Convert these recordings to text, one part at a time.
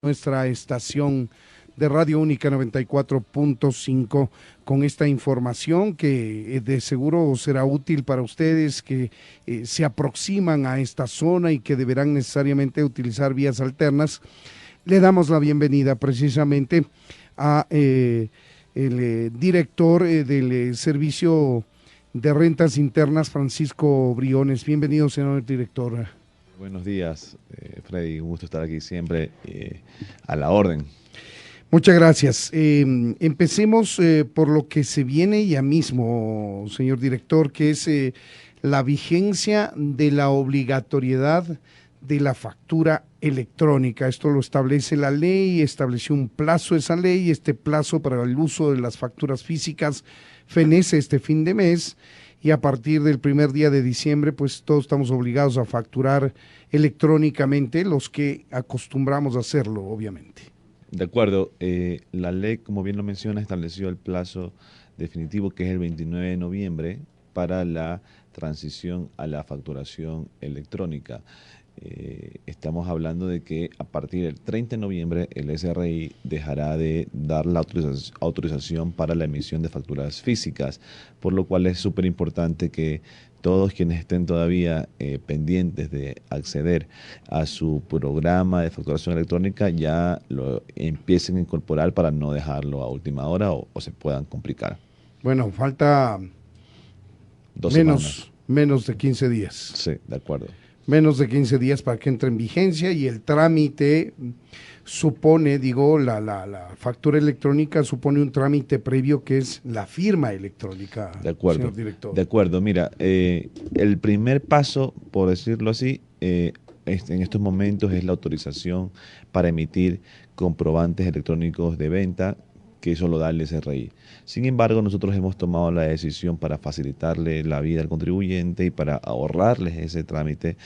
nuestra estación de Radio Única 94.5 con esta información que de seguro será útil para ustedes que se aproximan a esta zona y que deberán necesariamente utilizar vías alternas. Le damos la bienvenida precisamente a el director del Servicio de Rentas Internas, Francisco Briones. Bienvenido, señor director. Buenos días, Freddy, un gusto estar aquí siempre a la orden. Muchas gracias. Empecemos por lo que se viene ya mismo, señor director, que es la vigencia de la obligatoriedad de la factura electrónica. Esto lo establece la ley, estableció un plazo esa ley, este plazo para el uso de las facturas físicas fenece este fin de mes. Y a partir del primer día de diciembre, pues todos estamos obligados a facturar electrónicamente, los que acostumbramos a hacerlo, obviamente. De acuerdo, la ley, como bien lo menciona, estableció el plazo definitivo, que es el 29 de noviembre, para la transición a la facturación electrónica. Estamos hablando de que a partir del 30 de noviembre el SRI dejará de dar la autorización para la emisión de facturas físicas, por lo cual es súper importante que todos quienes estén todavía pendientes de acceder a su programa de facturación electrónica ya lo empiecen a incorporar para no dejarlo a última hora o se puedan complicar. Bueno, falta menos de 15 días. Sí, de acuerdo. Menos de 15 días para que entre en vigencia y el trámite supone, la factura electrónica supone un trámite previo que es la firma electrónica, de acuerdo, señor director. De acuerdo, mira, el primer paso, por decirlo así, en estos momentos es la autorización para emitir comprobantes electrónicos de venta, que eso lo da el SRI. Sin embargo, nosotros hemos tomado la decisión para facilitarle la vida al contribuyente y para ahorrarles ese trámite.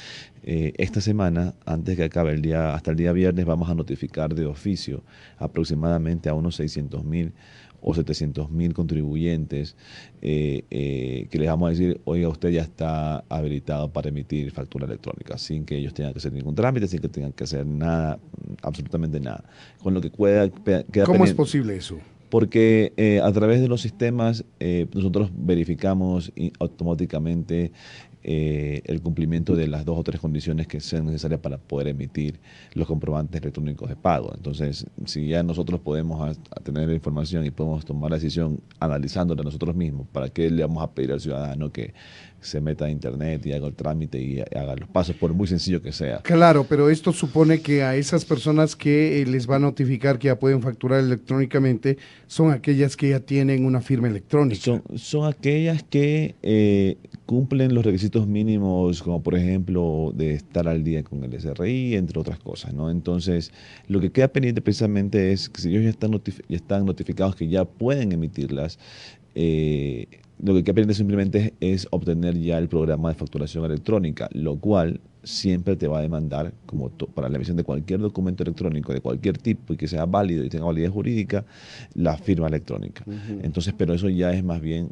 Esta semana, antes que acabe el día, hasta el día viernes, vamos a notificar de oficio aproximadamente a unos 600.000 o 700.000 contribuyentes que les vamos a decir, oiga, usted ya está habilitado para emitir factura electrónica, sin que ellos tengan que hacer ningún trámite, sin que tengan que hacer nada, absolutamente nada. Con lo que queda ¿Cómo es posible eso? Porque a través de los sistemas nosotros verificamos automáticamente el cumplimiento de las 2 o 3 condiciones que sean necesarias para poder emitir los comprobantes electrónicos de pago. Entonces, si ya nosotros podemos tener la información y podemos tomar la decisión analizándola nosotros mismos, ¿para qué le vamos a pedir al ciudadano que se meta a internet y haga el trámite y haga los pasos, por muy sencillo que sea? Claro, pero esto supone que a esas personas que les va a notificar que ya pueden facturar electrónicamente son aquellas que ya tienen una firma electrónica. Son aquellas que cumplen los requisitos mínimos, como por ejemplo de estar al día con el SRI, entre otras cosas, ¿no? Entonces, lo que queda pendiente precisamente es que si ellos ya están notificados que ya pueden emitirlas, lo que queda pendiente simplemente es obtener ya el programa de facturación electrónica, lo cual siempre te va a demandar, como para la emisión de cualquier documento electrónico de cualquier tipo y que sea válido y tenga validez jurídica, la firma electrónica. Entonces, pero eso ya es más bien,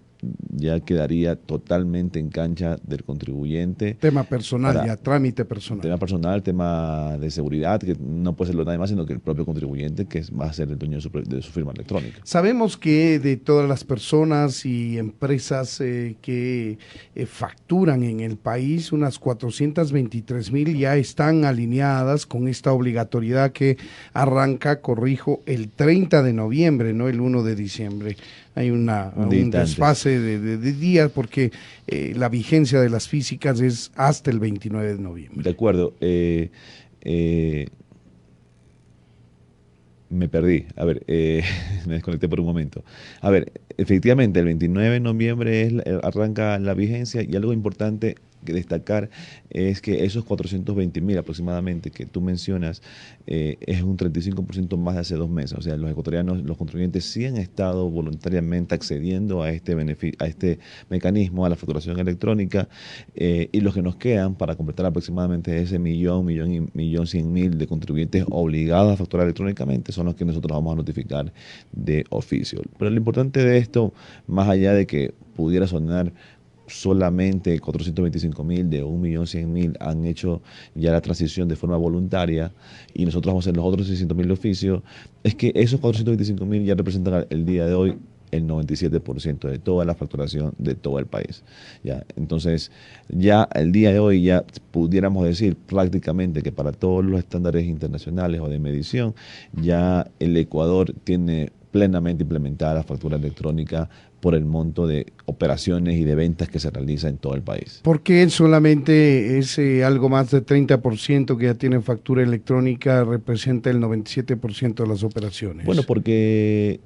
ya quedaría totalmente en cancha del contribuyente. Tema personal, ya trámite personal. Tema personal, tema de seguridad, que no puede serlo nadie más, sino que el propio contribuyente, que va a ser el dueño de su firma electrónica. Sabemos que de todas las personas y empresas que facturan en el país, unas 423,000 ya están alineadas con esta obligatoriedad que arranca, corrijo, el 30 de noviembre, no el 1 de diciembre. Hay un desfase de días porque la vigencia de las físicas es hasta el 29 de noviembre. De acuerdo. Me perdí. A ver, me desconecté por un momento. A ver, efectivamente, el 29 de noviembre arranca la vigencia y algo importante que destacar es que esos 420.000 aproximadamente que tú mencionas es un 35% más de hace 2 meses. O sea, los ecuatorianos, los contribuyentes sí han estado voluntariamente accediendo a este mecanismo, a la facturación electrónica, y los que nos quedan para completar aproximadamente ese millón 100.000 de contribuyentes obligados a facturar electrónicamente son los que nosotros vamos a notificar de oficio. Pero lo importante de esto, más allá de que pudiera sonar solamente 425.000 de 1.100.000 han hecho ya la transición de forma voluntaria y nosotros vamos a hacer los otros 600.000 de oficio, es que esos 425.000 ya representan el día de hoy el 97% de toda la facturación de todo el país. ¿Ya? Entonces, ya el día de hoy ya pudiéramos decir prácticamente que para todos los estándares internacionales o de medición, ya el Ecuador tiene plenamente implementada la factura electrónica por el monto de operaciones y de ventas que se realiza en todo el país. ¿Por qué solamente ese algo más de 30% que ya tiene factura electrónica representa el 97% de las operaciones? Bueno, porque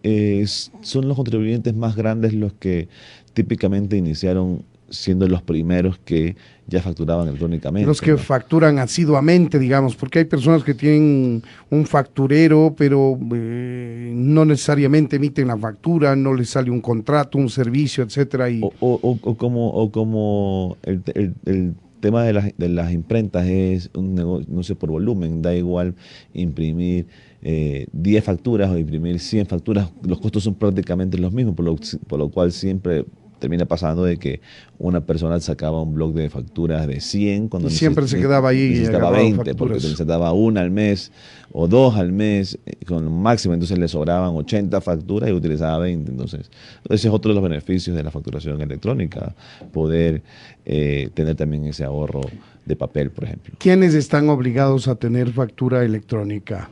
son los contribuyentes más grandes los que típicamente iniciaron siendo los primeros que ya facturaban electrónicamente. Los que ¿no? facturan asiduamente, digamos, porque hay personas que tienen un facturero, pero no necesariamente emiten la factura, no les sale un contrato, un servicio, etcétera. Y... O como el tema de las imprentas es un negocio, no sé, por volumen, da igual imprimir 10 facturas o imprimir 100 facturas, los costos son prácticamente los mismos, por lo cual siempre termina pasando de que una persona sacaba un bloc de facturas de 100 cuando siempre se quedaba ahí necesitaba 20 facturas, porque necesitaba una al mes o dos al mes con lo máximo, entonces le sobraban 80 facturas y utilizaba 20. Entonces ese es otro de los beneficios de la facturación electrónica, poder tener también ese ahorro de papel, por ejemplo. ¿Quiénes están obligados a tener factura electrónica?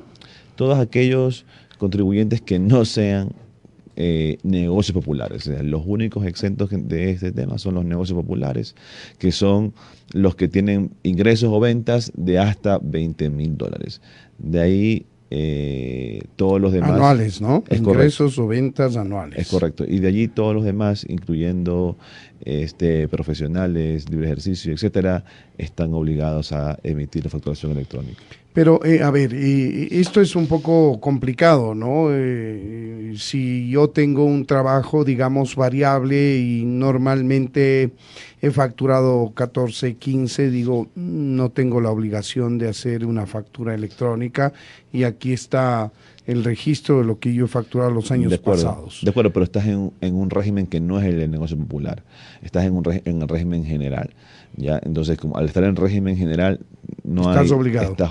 Todos aquellos contribuyentes que no sean negocios populares. O sea, los únicos exentos de este tema son los negocios populares, que son los que tienen ingresos o ventas de hasta $20.000. De ahí todos los demás... Anuales, ¿no? Ingresos correcto. O ventas anuales. Es correcto. Y de allí todos los demás, incluyendo profesionales, libre ejercicio, etcétera, están obligados a emitir la facturación electrónica. Pero, a ver, esto es un poco complicado, ¿no? Si yo tengo un trabajo, digamos, variable y normalmente he facturado 14, 15, digo, no tengo la obligación de hacer una factura electrónica y aquí está el registro de lo que yo he facturado los años pasados. De acuerdo, pero estás en un régimen que no es el del negocio popular, estás en el régimen general. ¿Ya? Entonces, como al estar en régimen general, estás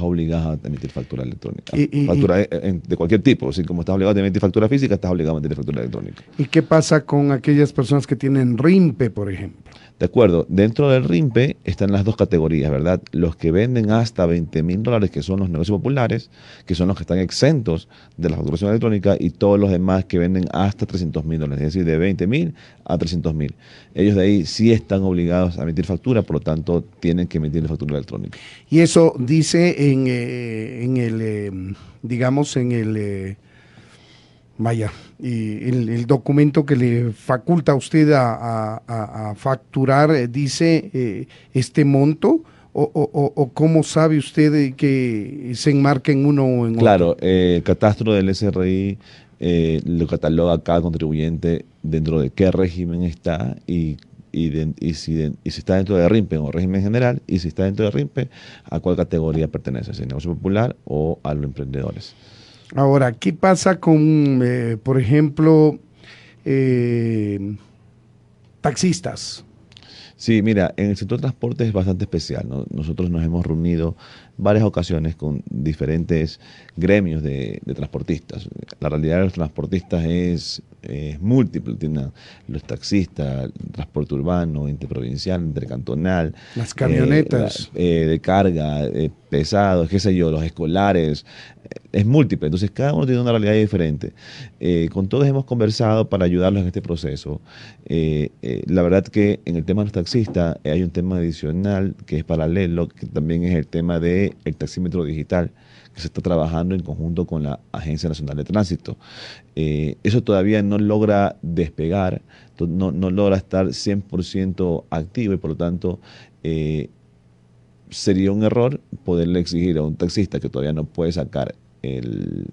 obligado a emitir factura electrónica. Factura de cualquier tipo. Así como estás obligado a emitir factura física, estás obligado a emitir factura electrónica. ¿Y qué pasa con aquellas personas que tienen RIMPE, por ejemplo? De acuerdo, dentro del RIMPE están las dos categorías, ¿verdad? Los que venden hasta $20.000, que son los negocios populares, que son los que están exentos de la facturación electrónica, y todos los demás que venden hasta $300.000, es decir, de 20.000 a 300.000. Ellos de ahí sí están obligados a emitir factura, por lo tanto tienen que emitir la factura electrónica. Y eso dice en el, digamos, en el... Vaya, el documento que le faculta a usted a facturar dice este monto o cómo sabe usted que se enmarca en uno o en otro. Claro, el catastro del SRI lo cataloga a cada contribuyente dentro de qué régimen está y si está dentro de RIMPE o régimen general, y si está dentro de RIMPE, a cuál categoría pertenece, si negocio popular o a los emprendedores. Ahora, ¿qué pasa con, por ejemplo, taxistas? Sí, mira, en el sector de transporte es bastante especial, ¿no? Nosotros nos hemos reunido varias ocasiones con diferentes gremios de transportistas. La realidad de los transportistas es múltiple. Tienen los taxistas, transporte urbano, interprovincial, intercantonal. Las camionetas. De carga, pesados, qué sé yo, los escolares. Es múltiple. Entonces, cada uno tiene una realidad diferente. Con todos hemos conversado para ayudarlos en este proceso. La verdad que en el tema de los taxistas hay un tema adicional que es paralelo, que también es el tema del taxímetro digital, que se está trabajando en conjunto con la Agencia Nacional de Tránsito. Eso todavía no logra despegar, no logra estar 100% activo y por lo tanto sería un error poderle exigir a un taxista que todavía no puede sacar el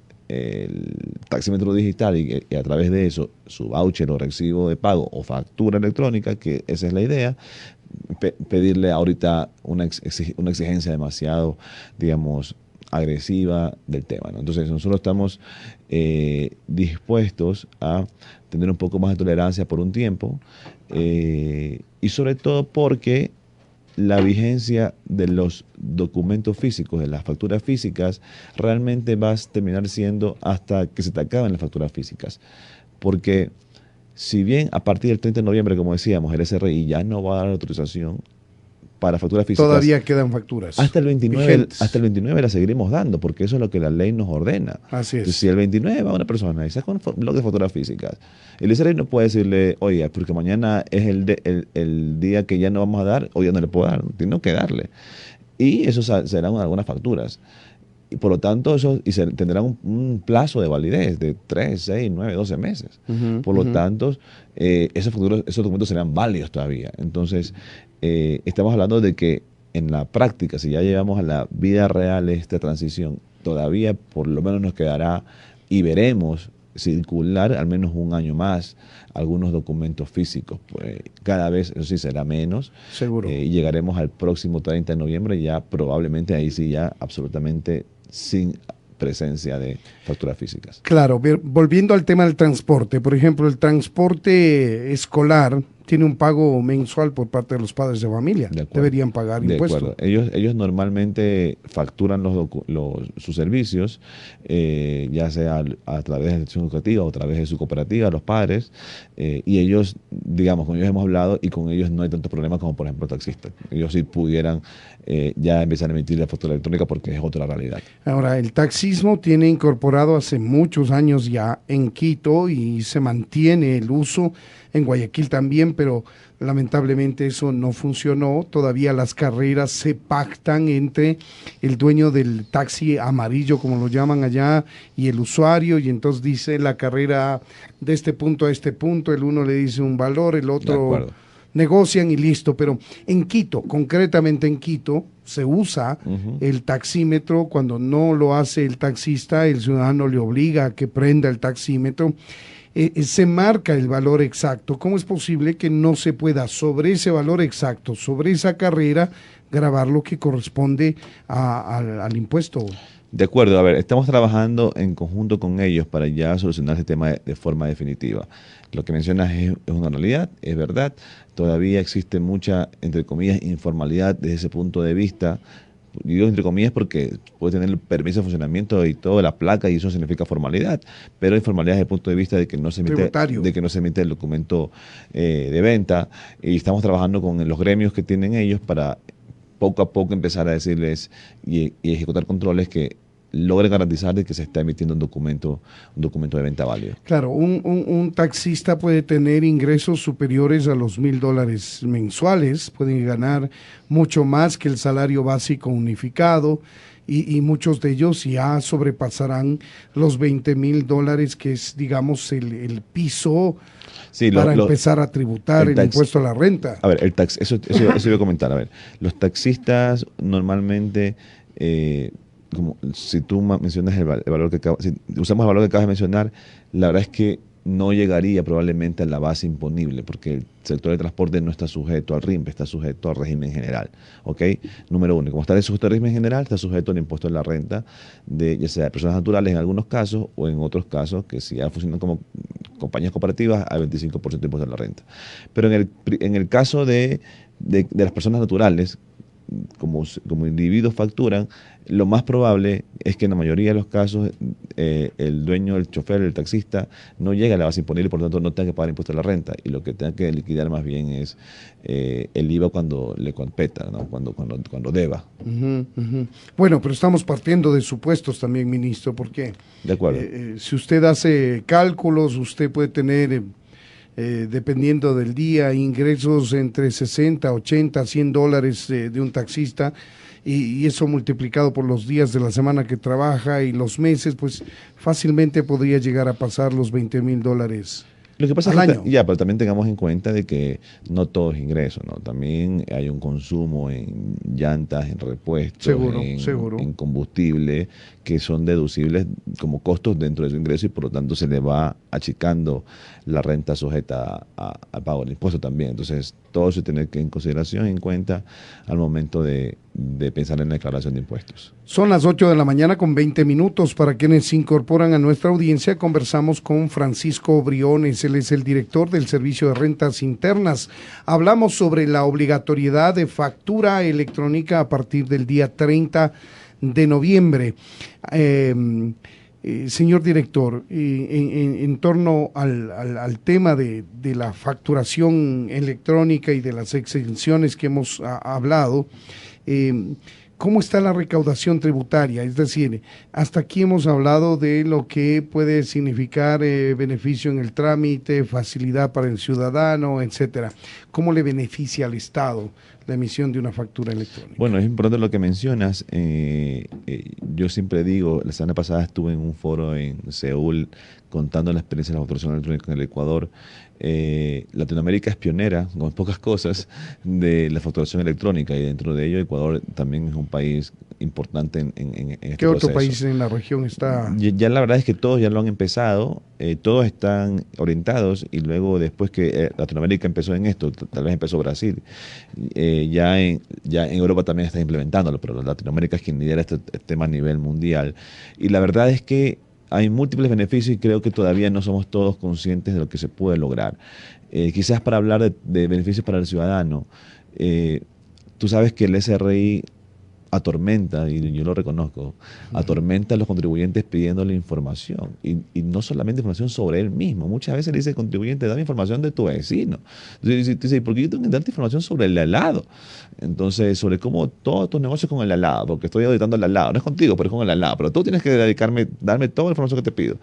taxímetro digital y a través de eso su voucher o recibo de pago o factura electrónica, que esa es la idea, pedirle ahorita una exigencia demasiado, digamos, agresiva del tema, ¿no? Entonces nosotros estamos dispuestos a tener un poco más de tolerancia por un tiempo, y sobre todo porque la vigencia de los documentos físicos, de las facturas físicas, realmente va a terminar siendo hasta que se te acaben las facturas físicas. Porque si bien a partir del 30 de noviembre, como decíamos, el SRI ya no va a dar autorización para facturas físicas. Todavía quedan facturas. Hasta el 29 la seguiremos dando, porque eso es lo que la ley nos ordena. Así es. Entonces, si el 29 va una persona y saca un bloque de facturas físicas, el SRI no puede decirle, oye, porque mañana es el día que ya no vamos a dar, hoy ya no le puedo dar, tengo que darle. Y eso serán algunas facturas. Y por lo tanto, tendrán un plazo de validez de 3, 6, 9, 12 meses. Por lo tanto, esos documentos serán válidos todavía. Entonces, estamos hablando de que en la práctica, si ya llevamos a la vida real esta transición, todavía por lo menos nos quedará y veremos circular al menos un año más algunos documentos físicos. Pues, cada vez, eso sí, será menos. Seguro. Y llegaremos al próximo 30 de noviembre ya probablemente ahí sí ya absolutamente sin presencia de facturas físicas. Claro, volviendo al tema del transporte, por ejemplo, el transporte escolar tiene un pago mensual por parte de los padres de familia. Deberían pagar impuestos. Ellos normalmente facturan sus servicios, ya sea a través de la institución educativa o a través de su cooperativa, los padres, y ellos, digamos, con ellos hemos hablado y con ellos no hay tanto problema como, por ejemplo, taxistas. Ellos sí pudieran ya empezar a emitir la factura electrónica porque es otra realidad. Ahora, el taxismo tiene incorporado hace muchos años ya en Quito y se mantiene el uso en Guayaquil también, pero lamentablemente eso no funcionó. Todavía las carreras se pactan entre el dueño del taxi amarillo, como lo llaman allá, y el usuario, y entonces dice la carrera de este punto a este punto, el uno le dice un valor, el otro negocian y listo. Pero en Quito, concretamente en Quito, se usa el taxímetro. Cuando no lo hace el taxista, el ciudadano le obliga a que prenda el taxímetro. Se marca el valor exacto. ¿Cómo es posible que no se pueda sobre ese valor exacto, sobre esa carrera, grabar lo que corresponde al impuesto? De acuerdo, a ver, estamos trabajando en conjunto con ellos para ya solucionar este tema de forma definitiva. Lo que mencionas es una realidad, es verdad. Todavía existe mucha, entre comillas, informalidad desde ese punto de vista. Digo entre comillas porque puede tener el permiso de funcionamiento y toda la placa y eso significa formalidad, pero informalidad desde el punto de vista de que no se emite el documento de venta, y estamos trabajando con los gremios que tienen ellos para poco a poco empezar a decirles y ejecutar controles que logren garantizar de que se está emitiendo un documento de venta válido. Claro, un taxista puede tener ingresos superiores a los $1,000 mensuales, pueden ganar mucho más que el salario básico unificado, y muchos de ellos ya sobrepasarán los $20,000, que es, digamos, el piso para empezar a tributar el impuesto a la renta. A ver, eso iba a comentar. A ver, los taxistas normalmente, como si tú mencionas el valor si usamos el valor que acabas de mencionar, la verdad es que no llegaría probablemente a la base imponible, porque el sector de transporte no está sujeto al RIMPE, está sujeto al régimen general, ¿ok? Número uno, como está sujeto al régimen general, está sujeto al impuesto de la renta, ya sea de personas naturales en algunos casos, o en otros casos, que si ya funcionan como compañías cooperativas, al 25% de impuesto de la renta. Pero en el caso de las personas naturales, como individuos facturan, lo más probable es que en la mayoría de los casos el dueño, el chofer, el taxista no llega a la base imponible y por lo tanto no tenga que pagar impuesto a la renta, y lo que tenga que liquidar más bien es el IVA cuando le competa, ¿no? cuando deba. Bueno, pero estamos partiendo de supuestos también, ministro, porque de acuerdo. Si usted hace cálculos, usted puede tener dependiendo del día, ingresos entre 60, 80, $100 de un taxista, y eso multiplicado por los días de la semana que trabaja y los meses, pues fácilmente podría llegar a pasar los $20,000. Lo que pasa es que pero también tengamos en cuenta de que no todo es ingreso, ¿no? También hay un consumo en llantas, en repuestos, en combustible, que son deducibles como costos dentro de su ingreso, y por lo tanto se le va achicando la renta sujeta al pago del impuesto también. Entonces, todo se tiene que en consideración, en cuenta al momento de pensar en la declaración de impuestos. Son las 8 de la mañana con 20 minutos. Para quienes se incorporan a nuestra audiencia, conversamos con Francisco Briones. Él es el director del Servicio de Rentas Internas. Hablamos sobre la obligatoriedad de factura electrónica a partir del día 30 de noviembre. Señor director, en torno al tema de la facturación electrónica y de las exenciones que hemos hablado, ¿cómo está la recaudación tributaria? Es decir, hasta aquí hemos hablado de lo que puede significar beneficio en el trámite, facilidad para el ciudadano, etcétera. ¿Cómo le beneficia al Estado la emisión de una factura electrónica? Bueno, es importante lo que mencionas. Yo siempre digo, la semana pasada estuve en un foro en Seúl contando la experiencia de la facturación electrónica en el Ecuador. Latinoamérica es pionera, con pocas cosas, de la facturación electrónica, y dentro de ello Ecuador también es un país importante en este ¿Qué otro proceso. país en la región está? Ya la verdad es que todos ya lo han empezado, todos están orientados, y luego después que Latinoamérica empezó en esto, tal vez empezó Brasil, ya en Europa también está implementándolo, pero Latinoamérica es quien lidera este tema a nivel mundial. Y la verdad es que hay múltiples beneficios y creo que todavía no somos todos conscientes de lo que se puede lograr. Quizás para hablar de beneficios para el ciudadano, tú sabes que el SRI atormenta, y yo lo reconozco, atormenta a los contribuyentes pidiéndole información, y no solamente información sobre él mismo. Muchas veces le dice al contribuyente: dame información de tu vecino. Entonces dice: ¿por qué yo tengo que darte información sobre el al lado? Entonces, sobre cómo todos tus negocios con el al lado, porque estoy auditando el al lado, no es contigo, pero es con el al lado, pero tú tienes que darme toda la información que te pido.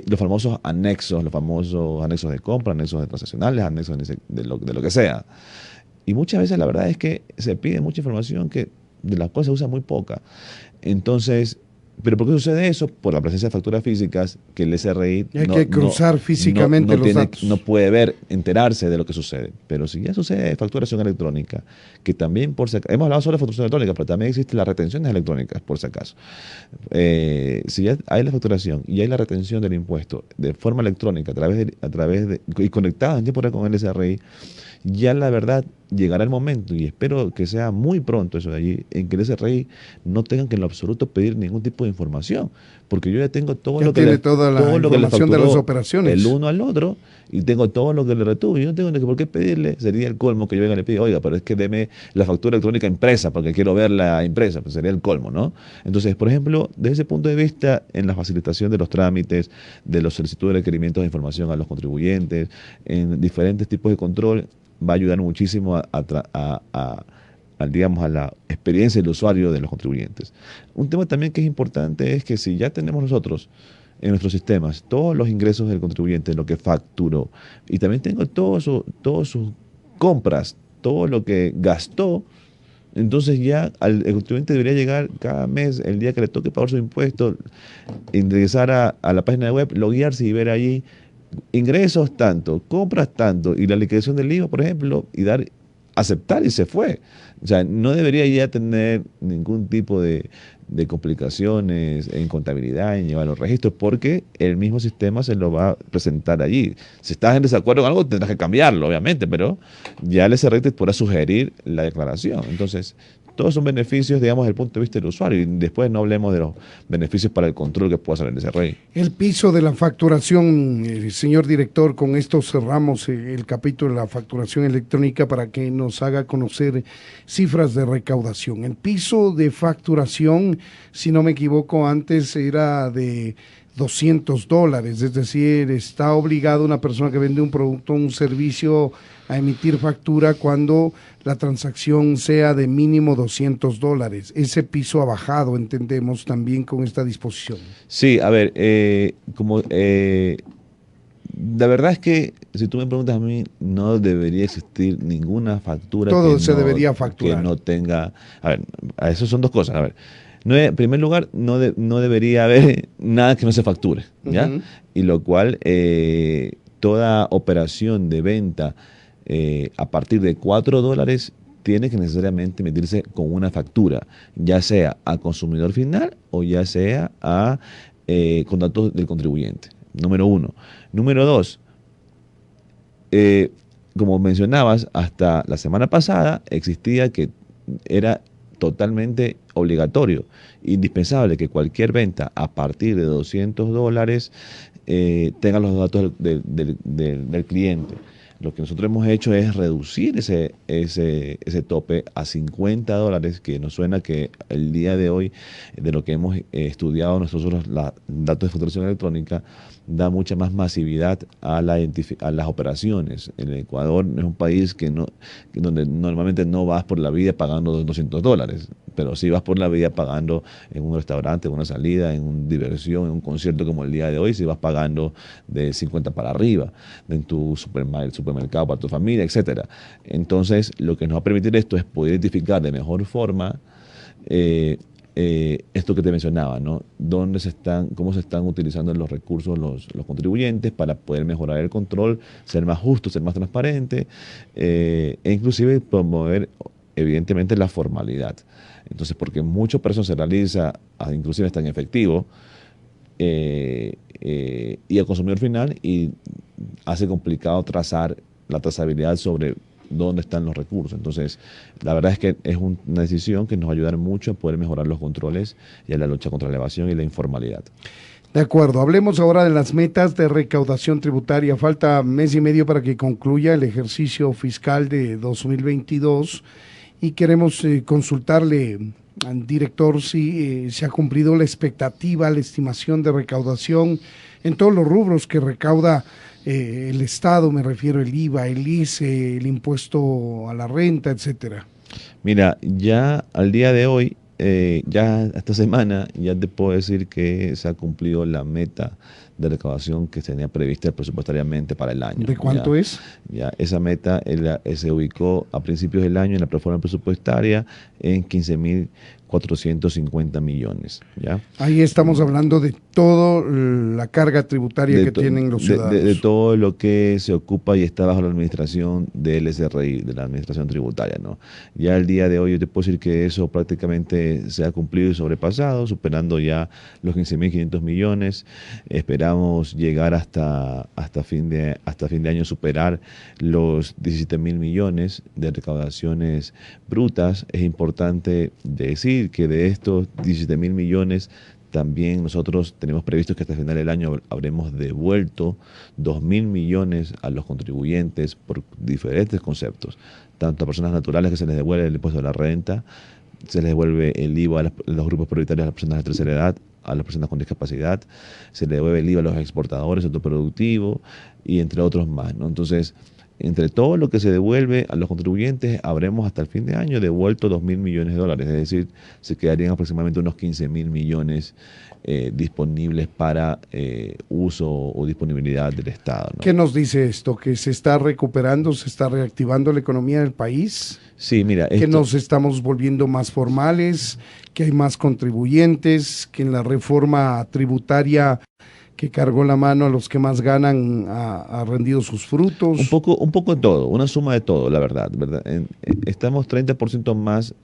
Los famosos anexos de compra, anexos de transaccionales, anexos de lo que sea. Y muchas veces la verdad es que se pide mucha información de las cuales se usa muy poca. Entonces, ¿pero por qué sucede eso? Por la presencia de facturas físicas que el SRI hay que cruzar físicamente los datos. No puede enterarse de lo que sucede. Pero si ya sucede facturación electrónica, que también hemos hablado sobre facturación electrónica, pero también existen las retenciones electrónicas, por si acaso. Si ya hay la facturación y hay la retención del impuesto de forma electrónica y conectada en tiempo real con el SRI, ya la verdad llegará el momento, y espero que sea muy pronto eso de allí, en que el SRI no tengan que en lo absoluto pedir ningún tipo de información, porque yo ya tengo toda la información de las operaciones, el uno al otro, y tengo todo lo que le retuve. Yo no tengo ni por qué pedirle. Sería el colmo que yo venga y le pida: oiga, pero es que deme la factura electrónica impresa porque quiero verla impresa. Pues sería el colmo, ¿no? Entonces, por ejemplo, desde ese punto de vista, en la facilitación de los trámites, de los solicitudes de requerimientos de información a los contribuyentes, en diferentes tipos de control, va a ayudar muchísimo digamos, a la experiencia del usuario de los contribuyentes. Un tema también que es importante es que si ya tenemos nosotros en nuestros sistemas todos los ingresos del contribuyente, lo que facturó, y también tengo todas sus compras, todo lo que gastó, entonces ya el contribuyente debería llegar cada mes, el día que le toque pagar su impuesto, ingresar a la página web, loguearse y ver allí ingresos tanto, compras tanto, y la liquidación del IVA, por ejemplo, y aceptar, y se fue. O sea, no debería ya tener ningún tipo de complicaciones en contabilidad, en llevar los registros, porque el mismo sistema se lo va a presentar allí. Si estás en desacuerdo con algo, tendrás que cambiarlo, obviamente, pero ya el SRI te podrá sugerir la declaración. Entonces, todos son beneficios, digamos, desde el punto de vista del usuario, y después no hablemos de los beneficios para el control que pueda hacer el SRI. El piso de la facturación, señor director, con esto cerramos el capítulo de la facturación electrónica para que nos haga conocer cifras de recaudación. El piso de facturación, si no me equivoco, antes era de $200, es decir, está obligado una persona que vende un producto o un servicio a emitir factura cuando la transacción sea de mínimo $200. Ese piso ha bajado, entendemos, también con esta disposición. Sí, a ver, la verdad es que si tú me preguntas a mí, no debería existir ninguna factura. Todo se debería facturar. Que no tenga. A ver, eso son dos cosas. A ver, en primer lugar, no debería haber nada que no se facture, ¿ya? Y lo cual, toda operación de venta a partir de $4 tiene que necesariamente emitirse con una factura, ya sea a consumidor final o ya sea a con datos del contribuyente. Número uno. Número dos, como mencionabas, hasta la semana pasada existía que era totalmente obligatorio, indispensable que cualquier venta a partir de $200 tenga los datos del cliente. Lo que nosotros hemos hecho es reducir ese tope a $50, que nos suena que el día de hoy, de lo que hemos estudiado nosotros, los datos de facturación electrónica, da mucha más masividad a las operaciones. El Ecuador es un país donde normalmente no vas por la vida pagando $200, pero sí vas por la vida pagando en un restaurante, en una salida, en una diversión, en un concierto como el día de hoy, si vas pagando de 50 para arriba, en tu supermercado para tu familia, etcétera. Entonces, lo que nos va a permitir esto es poder identificar de mejor forma esto que te mencionaba, ¿no? Cómo se están utilizando los recursos los contribuyentes para poder mejorar el control, ser más justo, ser más transparente, e inclusive promover evidentemente la formalidad. Entonces, porque mucha operación se realiza, inclusive está en efectivo, y al consumidor final, y hace complicado trazar la trazabilidad sobre dónde están los recursos. Entonces, la verdad es que es una decisión que nos va a ayudar mucho a poder mejorar los controles y a la lucha contra la evasión y la informalidad. De acuerdo, hablemos ahora de las metas de recaudación tributaria. Falta mes y medio para que concluya el ejercicio fiscal de 2022 y queremos consultarle al director si se ha cumplido la expectativa, la estimación de recaudación en todos los rubros que recauda el Estado, me refiero el IVA, el ICE, el impuesto a la renta, etcétera. Mira, ya al día de hoy, ya esta semana, ya te puedo decir que se ha cumplido la meta de recaudación que se tenía prevista presupuestariamente para el año. ¿De cuánto es? Ya esa meta se ubicó a principios del año en la plataforma presupuestaria en 15.450 millones. ¿Ya? Ahí estamos hablando de toda la carga tributaria que tienen los ciudadanos. De todo lo que se ocupa y está bajo la administración del SRI, de la administración tributaria, ¿no? Ya el día de hoy yo te puedo decir que eso prácticamente se ha cumplido y sobrepasado, superando ya los 15.500 millones. Esperamos llegar hasta fin de año, superar los 17.000 millones de recaudaciones brutas. Es importante decir que de estos 17.000 millones, también nosotros tenemos previsto que hasta el final del año habremos devuelto 2.000 millones a los contribuyentes por diferentes conceptos, tanto a personas naturales, que se les devuelve el impuesto de la renta, se les devuelve el IVA a los grupos prioritarios, a las personas de tercera edad, a las personas con discapacidad, se le devuelve el IVA a los exportadores, autoproductivos y entre otros más, ¿no? Entonces, entre todo lo que se devuelve a los contribuyentes, habremos hasta el fin de año devuelto 2.000 millones de dólares, es decir, se quedarían aproximadamente unos 15.000 millones disponibles para uso o disponibilidad del Estado, ¿no? ¿Qué nos dice esto? ¿Que se está recuperando, se está reactivando la economía del país? Sí, mira. ¿Que nos estamos volviendo más formales? ¿Que hay más contribuyentes? ¿Que en la reforma tributaria que cargó la mano a los que más ganan ha rendido sus frutos? Un poco de todo, una suma de todo, la verdad. Estamos 30% más,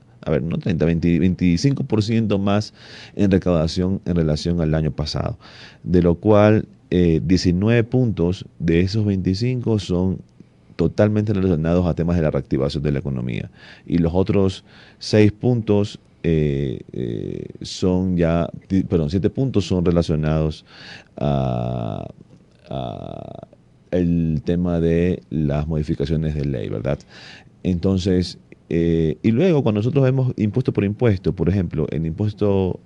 no 30, 25% más en recaudación en relación al año pasado, de lo cual 19 puntos de esos 25 son totalmente relacionados a temas de la reactivación de la economía, y los otros 6 puntos son 7 puntos son relacionados a el tema de las modificaciones de ley, ¿verdad? Entonces, y luego cuando nosotros vemos impuesto por impuesto, por ejemplo, el impuesto,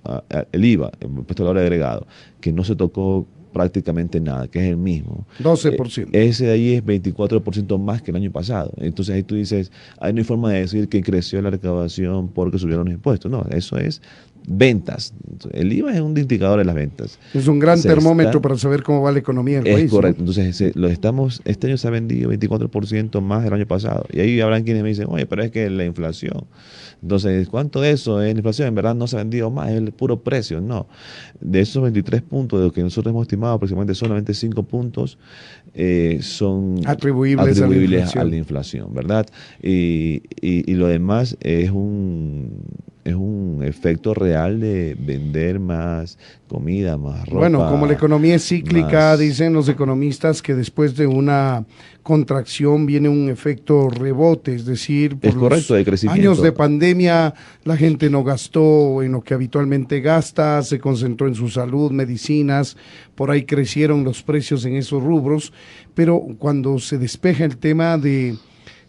el IVA, el impuesto al valor agregado, que no se tocó prácticamente nada, que es el mismo. 12%. Ese de ahí es 24% más que el año pasado. Entonces ahí tú dices, ahí no hay forma de decir que creció la recaudación porque subieron los impuestos. No, eso es ventas. El IVA es un indicador de las ventas. Es un gran termómetro para saber cómo va la economía del país. Es correcto. ¿no? Entonces, este año se ha vendido 24% más del año pasado. Y ahí habrán quienes me dicen, oye, pero es que la inflación. Entonces, ¿cuánto de eso es la inflación? En verdad no se ha vendido más, es el puro precio. No. De esos 23 puntos, de los que nosotros hemos estimado aproximadamente solamente 5 puntos son atribuibles a la inflación, ¿verdad? Y lo demás es es un efecto real de vender más comida, más ropa. Bueno, como la economía es cíclica, más... dicen los economistas que después de una contracción viene un efecto rebote, es decir, por Es correcto, de los crecimiento. años de pandemia la gente no gastó en lo que habitualmente gasta, se concentró en su salud, medicinas, por ahí crecieron los precios en esos rubros, pero cuando se despeja el tema de,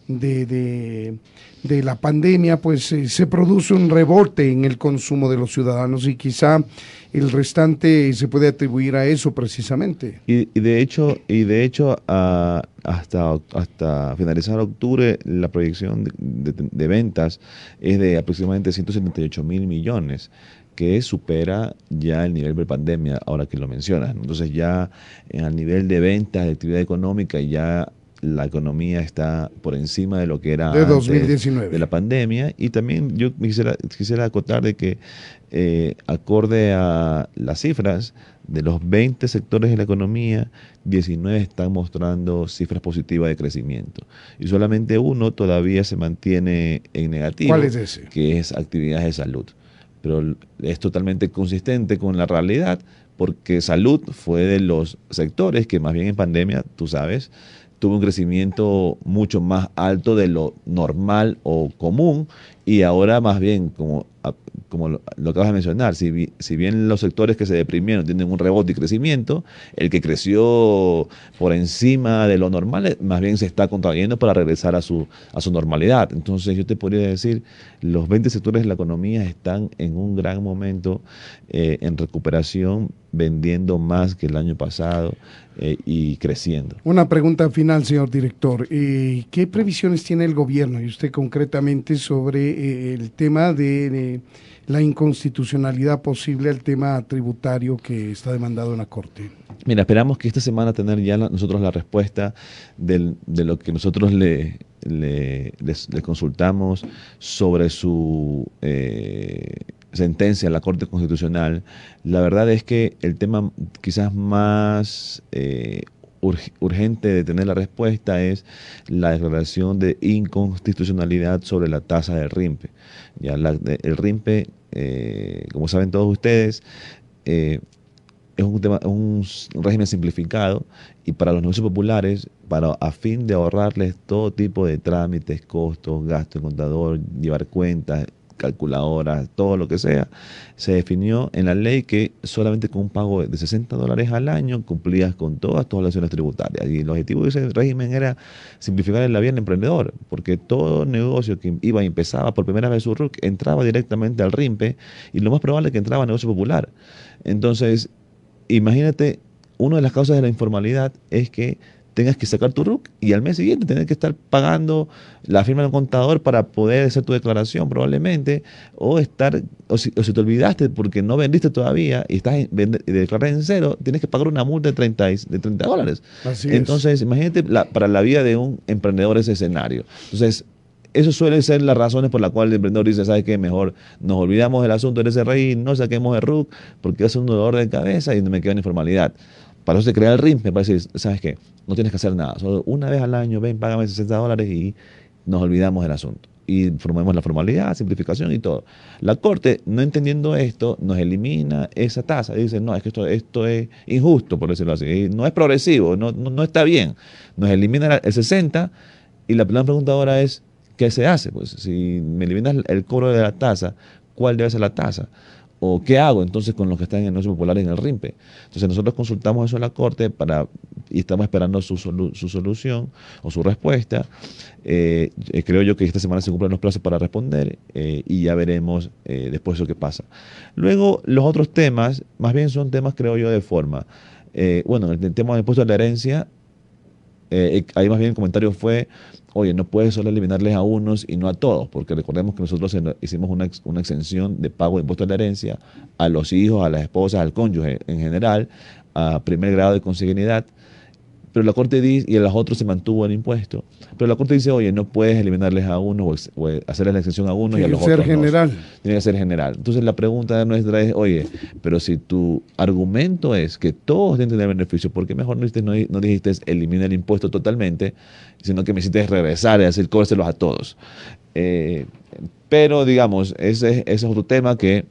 de, de la pandemia, pues se produce un rebote en el consumo de los ciudadanos y quizá el restante se puede atribuir a eso precisamente. Y de hecho hasta finalizar octubre, la proyección de ventas es de aproximadamente 178.000 millones, que supera ya el nivel de pandemia, ahora que lo mencionas. Entonces ya al nivel de ventas, de actividad económica, ya la economía está por encima de lo que era de antes 2019. de la pandemia. Y también yo quisiera acotar de que acorde a las cifras, de los 20 sectores de la economía, 19 están mostrando cifras positivas de crecimiento. Y solamente uno todavía se mantiene en negativo, ¿Cuál es ese? que es actividades de salud. Pero es totalmente consistente con la realidad, porque salud fue de los sectores que más bien en pandemia, tú sabes, tuvo un crecimiento mucho más alto de lo normal o común, y ahora más bien, como lo acabas de mencionar, si bien los sectores que se deprimieron tienen un rebote y crecimiento, el que creció por encima de lo normal más bien se está contrayendo para regresar a su normalidad. Entonces yo te podría decir, los 20 sectores de la economía están en un gran momento en recuperación, vendiendo más que el año pasado y creciendo. Una pregunta final, señor director. ¿Qué previsiones tiene el gobierno y usted concretamente sobre el tema de la inconstitucionalidad posible, el tema tributario que está demandado en la Corte? Mira, esperamos que esta semana tener ya nosotros la respuesta de lo que nosotros les consultamos sobre su sentencia en la Corte Constitucional. La verdad es que el tema quizás más urgente de tener la respuesta es la declaración de inconstitucionalidad sobre la tasa del RIMPE. Ya el RIMPE, como saben todos ustedes, es un régimen simplificado, y para los negocios populares, a fin de ahorrarles todo tipo de trámites, costos, gasto de contador, llevar cuentas, calculadoras, todo lo que sea, se definió en la ley que solamente con un pago de $60 al año cumplías con todas tus obligaciones tributarias. Y el objetivo de ese régimen era simplificar la vida del emprendedor, porque todo negocio que iba y empezaba por primera vez su RUC entraba directamente al RIMPE, y lo más probable es que entraba a negocio popular. Entonces, imagínate, una de las causas de la informalidad es que tengas que sacar tu RUC y al mes siguiente tener que estar pagando la firma del contador para poder hacer tu declaración probablemente, o si te olvidaste porque no vendiste todavía y estás declarar en cero, tienes que pagar una multa de $30. Así Entonces, imagínate para la vida de un emprendedor ese escenario. Entonces, eso suele ser las razones por las cuales el emprendedor dice, ¿sabes qué? Mejor nos olvidamos del asunto de ese rey, no saquemos el RUC porque es un dolor de cabeza y no me queda en informalidad. Para eso se crea el RIMPE, para decir, ¿sabes qué? No tienes que hacer nada. Solo una vez al año, ven, págame $60 y nos olvidamos del asunto. Y formemos la formalidad, simplificación y todo. La Corte, no entendiendo esto, nos elimina esa tasa. Dice, no, es que esto es injusto, por decirlo así. No es progresivo, no está bien. Nos elimina el 60, y la primera pregunta ahora es, ¿qué se hace? Pues si me eliminas el cobro de la tasa, ¿cuál debe ser la tasa? ¿O qué hago entonces con los que están en el negocio popular en el RIMPE? Entonces nosotros consultamos eso a la Corte y estamos esperando su solución o su respuesta. Creo yo que esta semana se cumplen los plazos para responder, y ya veremos después eso qué pasa. Luego, los otros temas, más bien son temas, creo yo, de forma. Bueno, el tema del impuesto de la herencia, ahí más bien el comentario fue, oye, no puedes solo eliminarles a unos y no a todos, porque recordemos que nosotros hicimos una exención de pago de impuesto de la herencia a los hijos, a las esposas, al cónyuge en general, a primer grado de consanguinidad, pero la Corte dice, y a los otros se mantuvo el impuesto, pero la Corte dice, oye, no puedes eliminarles a uno o hacerles la excepción a uno y a los otros general. no. Tiene que ser general. Entonces la pregunta nuestra es, oye, pero si tu argumento es que todos tienen que tener beneficio, ¿por qué mejor no dijiste elimina el impuesto totalmente, sino que me hiciste regresar y decir, cóbreselos a todos? Pero, digamos, ese es otro tema que,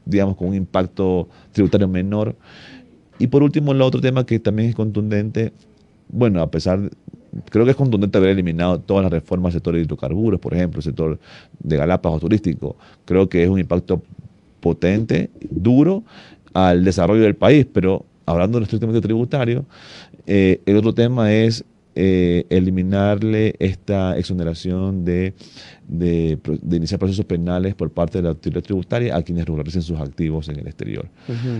digamos, con un impacto tributario menor. Y por último, el otro tema que también es contundente, bueno, creo que es contundente haber eliminado todas las reformas del sector de hidrocarburos, por ejemplo, el sector de Galápagos turístico. Creo que es un impacto potente, duro, al desarrollo del país, pero hablando estrictamente tributario, el otro tema es eliminarle esta exoneración de iniciar procesos penales por parte de la autoridad tributaria a quienes regularicen sus activos en el exterior.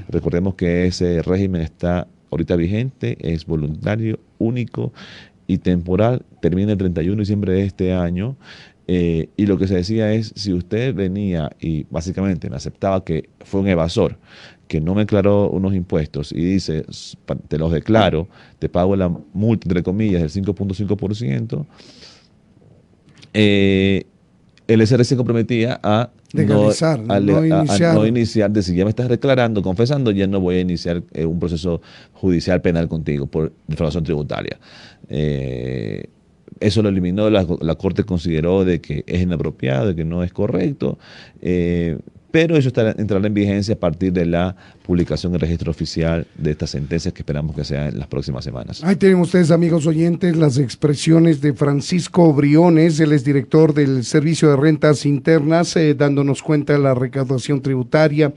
Recordemos que ese régimen está ahorita vigente, es voluntario, único y temporal, termina el 31 de diciembre de este año. Y lo que se decía es, si usted venía y básicamente me aceptaba que fue un evasor, que no me declaró unos impuestos y dice, te los declaro, te pago la multa, entre comillas, del 5.5%, el SRC se comprometía a legalizar, no iniciar, de si ya me estás declarando, confesando, ya no voy a iniciar un proceso judicial penal contigo por defraudación tributaria. Eso lo eliminó, la Corte consideró de que es inapropiado, de que no es correcto, pero eso entrará en vigencia a partir de la publicación en el registro oficial de estas sentencias que esperamos que sea en las próximas semanas. Ahí tienen ustedes, amigos oyentes, las expresiones de Francisco Briones, él es director del Servicio de Rentas Internas, dándonos cuenta de la recaudación tributaria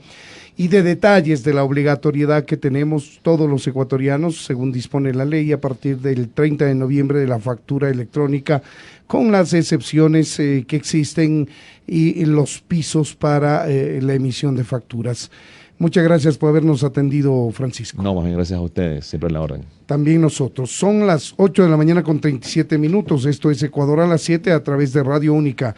y de detalles de la obligatoriedad que tenemos todos los ecuatorianos, según dispone la ley, a partir del 30 de noviembre de la factura electrónica, con las excepciones que existen y los pisos para la emisión de facturas. Muchas gracias por habernos atendido, Francisco. No, más bien gracias a ustedes, siempre en la orden. También nosotros. Son las 8 de la mañana con 37 minutos. Esto es Ecuador a las 7 a través de Radio Única.